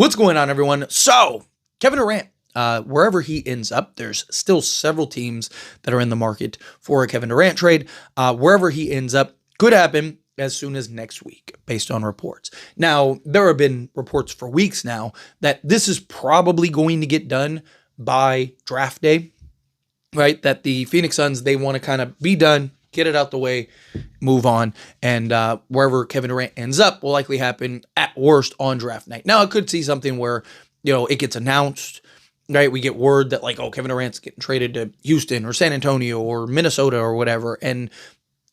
What's going on, everyone? So, Kevin Durant, wherever he ends up, there's still several teams that are in the market for a Kevin Durant trade. Wherever he ends up could happen as soon as next week, based on reports. Now, there have been reports for weeks now that this is probably going to get done by draft day, right? That the Phoenix Suns, they want to kind of be done, get it out the way, move on, and wherever Kevin Durant ends up will likely happen at worst on draft night. Now, I could see something where, it gets announced, right? We get word that Kevin Durant's getting traded to Houston or San Antonio or Minnesota or whatever, and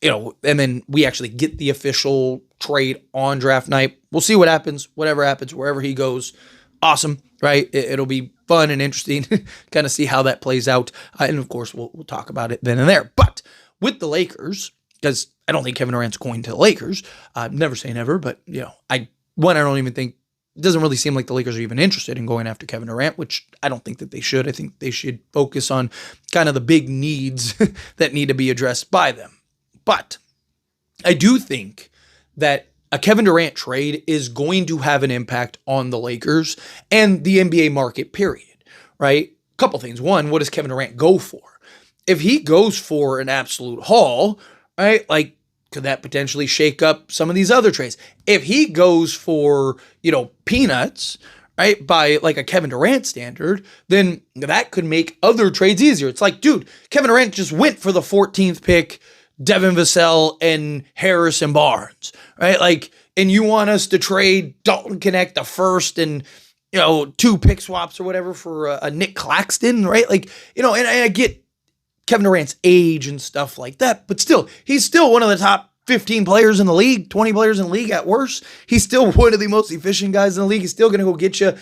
and then we actually get the official trade on draft night. We'll see what happens, whatever happens, wherever he goes. Awesome, right? It'll be fun and interesting kind of see how that plays out. And of course, we'll talk about it then and there. But with the Lakers, because I don't think Kevin Durant's going to the Lakers. Never say never, but I don't even think, it doesn't really seem like the Lakers are even interested in going after Kevin Durant, which I don't think that they should. I think they should focus on kind of the big needs that need to be addressed by them. But I do think that a Kevin Durant trade is going to have an impact on the Lakers and the NBA market, period, right? A couple things. One, what does Kevin Durant go for? If he goes for an absolute haul, right, could that potentially shake up some of these other trades? If he goes for, peanuts, right, by a Kevin Durant standard, then that could make other trades easier. It's dude, Kevin Durant just went for the 14th pick, Devin Vassell and Harrison Barnes, right? And you want us to trade Dalton Connect the first and, 2 pick swaps or whatever for a Nick Claxton, right? And I get Kevin Durant's age and stuff like that, but still, he's still one of the top 15 players in the league, 20 players in the league at worst. He's still one of the most efficient guys in the league. He's still going to go get you,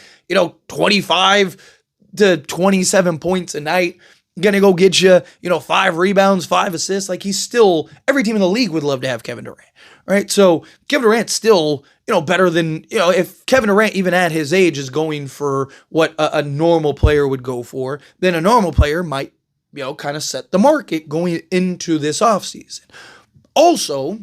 25 to 27 points a night. Going to go get you, 5 rebounds, 5 assists. He's still, every team in the league would love to have Kevin Durant, right? So Kevin Durant's still, better than, if Kevin Durant even at his age is going for what a normal player would go for, then a normal player might, kind of set the market going into this offseason. Also,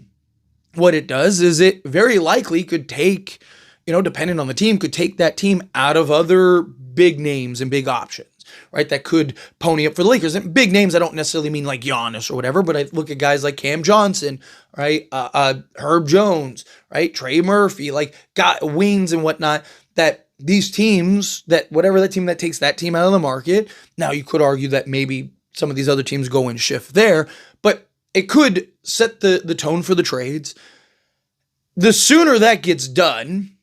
what it does is it very likely could take, depending on the team, could take that team out of other big names and big options, right? That could pony up for the Lakers. And big names, I don't necessarily mean like Giannis or whatever, but I look at guys like Cam Johnson, right? Herb Jones, right? Trey Murphy, got wings and whatnot, that these teams, that whatever that team that takes that team out of the market, now you could argue that maybe some of these other teams go and shift there, but it could set the tone for the trades. The sooner that gets done,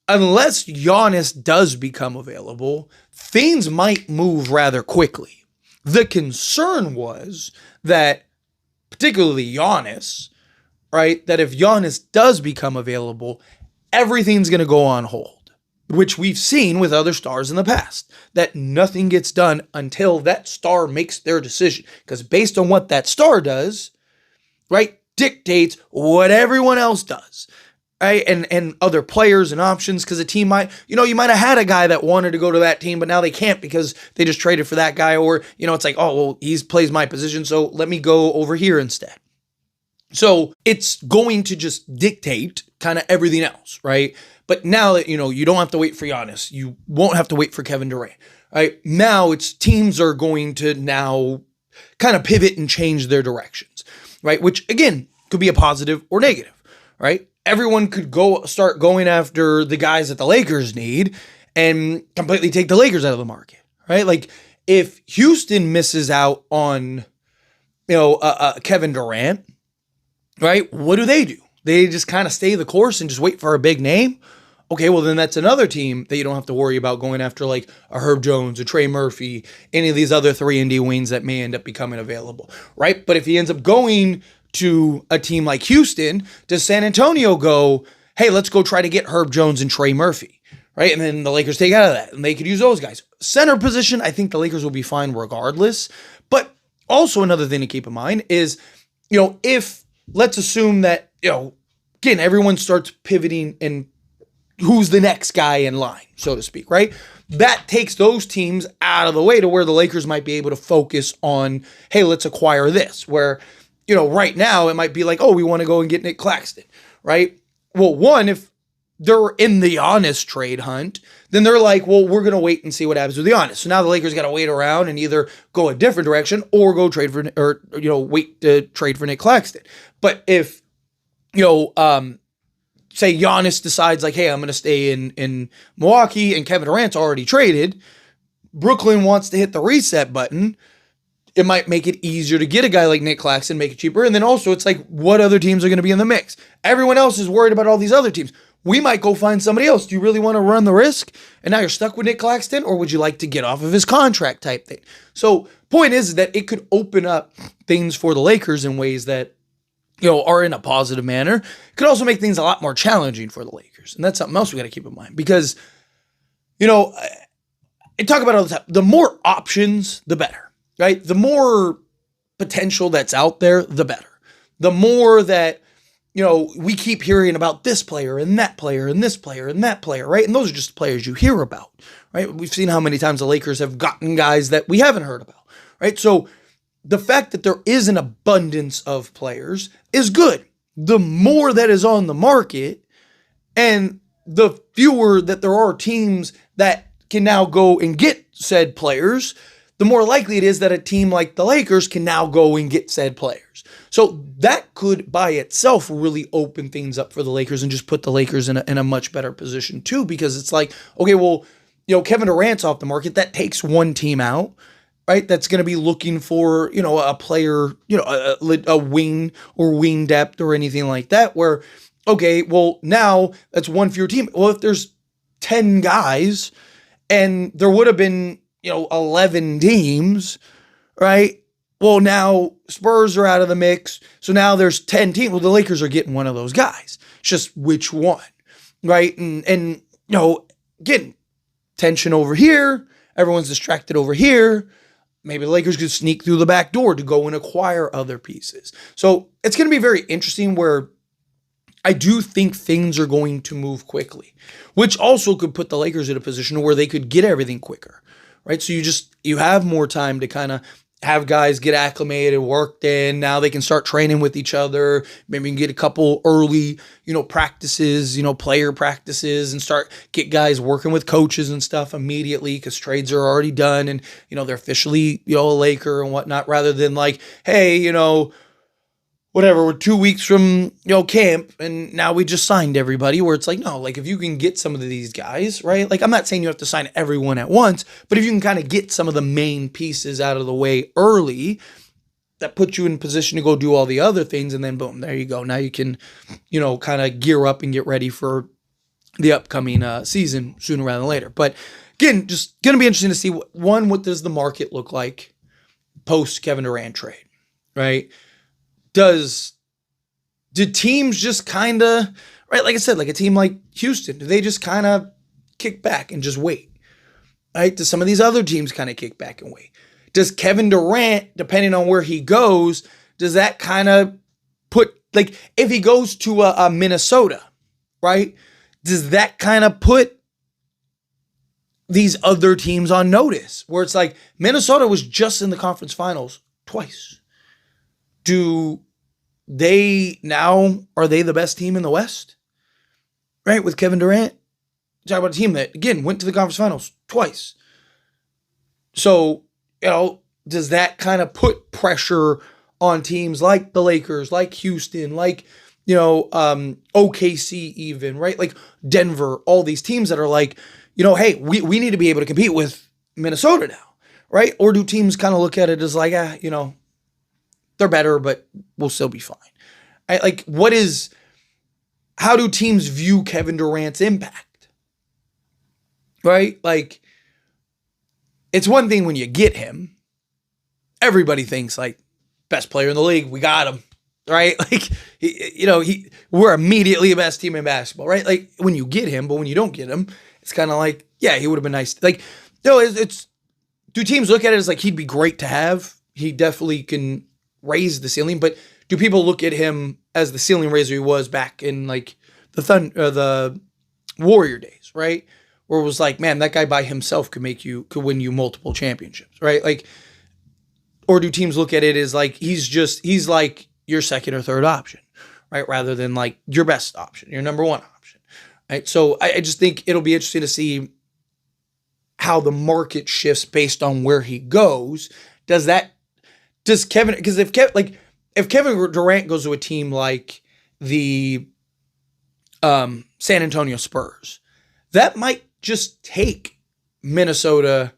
unless Giannis does become available, things might move rather quickly. The concern was that, particularly Giannis, right, that if Giannis does become available, everything's going to go on hold, which we've seen with other stars in the past, that nothing gets done until that star makes their decision. Because based on what that star does, right, dictates what everyone else does, right? And other players and options, because a team might, you might have had a guy that wanted to go to that team, but now they can't because they just traded for that guy. Or, it's he plays my position, so let me go over here instead. So it's going to just dictate kind of everything else, right? But now that, you don't have to wait for Giannis, you won't have to wait for Kevin Durant, right? Now it's teams are going to now kind of pivot and change their directions, right? Which again, could be a positive or negative, right? Everyone could start going after the guys that the Lakers need and completely take the Lakers out of the market, right? If Houston misses out on, Kevin Durant, right? What do? They just kind of stay the course and just wait for a big name? Okay, well then that's another team that you don't have to worry about going after a Herb Jones, a Trey Murphy, any of these other 3-and-D wings that may end up becoming available, right? But if he ends up going to a team like Houston, does San Antonio go, hey, let's go try to get Herb Jones and Trey Murphy, right? And then the Lakers take out of that, and they could use those guys. Center position, I think the Lakers will be fine regardless. But also another thing to keep in mind is, if let's assume that, again, everyone starts pivoting and who's the next guy in line, so to speak, right? That takes those teams out of the way to where the Lakers might be able to focus on, hey, let's acquire this. Where, right now it might be we want to go and get Nick Claxton, right? Well, one, if they're in the Giannis trade hunt, then they're like, well, we're going to wait and see what happens with the Giannis. So now the Lakers got to wait around and either go a different direction or go trade for, or, wait to trade for Nick Claxton. But if, say Giannis decides like, hey, I'm going to stay in Milwaukee and Kevin Durant's already traded, Brooklyn wants to hit the reset button, it might make it easier to get a guy like Nick Claxton, make it cheaper. And then also it's like, what other teams are going to be in the mix? Everyone else is worried about all these other teams. We might go find somebody else. Do you really want to run the risk? And now you're stuck with Nick Claxton, or would you like to get off of his contract type thing? So point is that it could open up things for the Lakers in ways that, are in a positive manner. It could also make things a lot more challenging for the Lakers. And that's something else we got to keep in mind because, I talk about it all the time. The more options, the better, right? The more potential that's out there, the better. The more that, we keep hearing about this player and that player and this player and that player, right? And those are just players you hear about, right? We've seen how many times the Lakers have gotten guys that we haven't heard about, right? So the fact that there is an abundance of players is good. The more that is on the market and the fewer that there are teams that can now go and get said players, the more likely it is that a team like the Lakers can now go and get said players. So that could by itself really open things up for the Lakers and just put the Lakers in a much better position too, because it's like, okay, well, Kevin Durant's off the market. That takes one team out, right? That's going to be looking for, a player, a wing or wing depth or anything like that where, okay, well, now that's one fewer team. Well, if there's 10 guys and there would have been, 11 teams, right? Well, now Spurs are out of the mix. So now there's 10 teams. Well, the Lakers are getting one of those guys. It's just which one, right? And again, tension over here. Everyone's distracted over here. Maybe the Lakers could sneak through the back door to go and acquire other pieces. So it's going to be very interesting where I do think things are going to move quickly, which also could put the Lakers in a position where they could get everything quicker, right? So you have more time to kind of have guys get acclimated, worked in. Now they can start training with each other. Maybe you can get a couple early, practices, player practices and get guys working with coaches and stuff immediately because trades are already done and, they're officially, a Laker and whatnot rather than like, hey, whatever, we're 2 weeks from, camp and now we just signed everybody where it's like, no, like if you can get some of these guys, right? Like I'm not saying you have to sign everyone at once, but if you can kind of get some of the main pieces out of the way early, that puts you in position to go do all the other things and then boom, there you go. Now you can, kind of gear up and get ready for the upcoming season sooner rather than later. But again, just going to be interesting to see, what does the market look like post Kevin Durant trade, right? Do teams just kind of, right? Like I said, like a team like Houston, do they just kind of kick back and just wait, right? Do some of these other teams kind of kick back and wait? Does Kevin Durant, depending on where he goes, does that kind of put, like if he goes to a Minnesota, right? Does that kind of put these other teams on notice where it's like Minnesota was just in the conference finals twice? Are they the best team in the West? Right? With Kevin Durant? Talk about a team that, again, went to the conference finals twice. So, does that kind of put pressure on teams like the Lakers, like Houston, like, OKC even, right? Like Denver, all these teams that are like, hey, we need to be able to compete with Minnesota now, right? Or do teams kind of look at it as like, they're better, but we'll still be fine. How do teams view Kevin Durant's impact? Right? Like, it's one thing when you get him. Everybody thinks like best player in the league. We got him, right? Like, we're immediately the best team in basketball, right? Like when you get him, but when you don't get him, it's kind of like, yeah, he would have been nice. Like, do teams look at it as like he'd be great to have? He definitely can raise the ceiling, but do people look at him as the ceiling raiser he was back in like the Warrior days, right? Where it was like, man, that guy by himself could win you multiple championships, right? Like, or do teams look at it as like he's like your second or third option, right? Rather than like your best option, your number one option. right? So I just think it'll be interesting to see how the market shifts based on where he goes. Does Kevin, because if Kevin Durant goes to a team like the San Antonio Spurs, that might just take Minnesota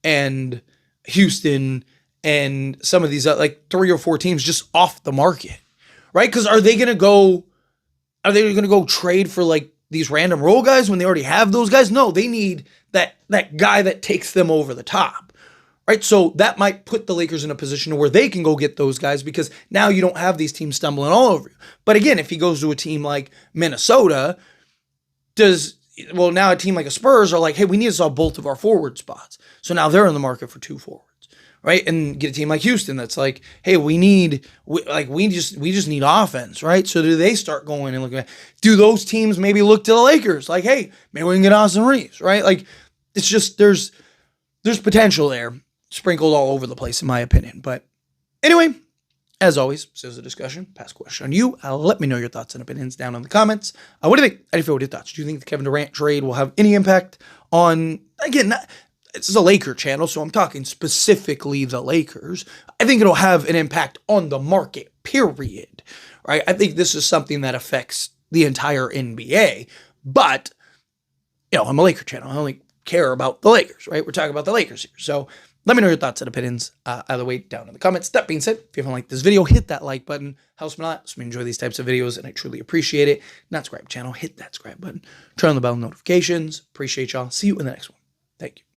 and Houston and some of these like 3 or 4 teams just off the market, right? Because are they gonna go trade for like these random role guys when they already have those guys? No, they need that guy that takes them over the top, right? So that might put the Lakers in a position where they can go get those guys because now you don't have these teams stumbling all over you. But again, if he goes to a team like Minnesota, now a team like a Spurs are like, hey, we need to solve both of our forward spots. So now they're in the market for 2 forwards, right? And get a team like Houston that's like, hey, we just need offense, right? So do they start going and looking at, do those teams maybe look to the Lakers like, hey, maybe we can get Austin Reeves, right? Like, it's just there's potential there sprinkled all over the place in my opinion. But anyway, as always, this is a discussion. Pass a question on you. Let me know your thoughts and opinions down in the comments. What do you think? How do you feel with your thoughts? Do you think the Kevin Durant trade will have any impact on, again, this is a Laker channel, so I'm talking specifically the Lakers. I think it'll have an impact on the market, period, right? I think this is something that affects the entire NBA, but, I'm a Laker channel. I only care about the Lakers, right? We're talking about the Lakers here. So let me know your thoughts and opinions either way down in the comments. That being said, if you haven't liked this video, hit that like button. Helps me a lot. So we enjoy these types of videos, and I truly appreciate it. Not subscribe channel, hit that subscribe button. Turn on the bell notifications. Appreciate y'all. See you in the next one. Thank you.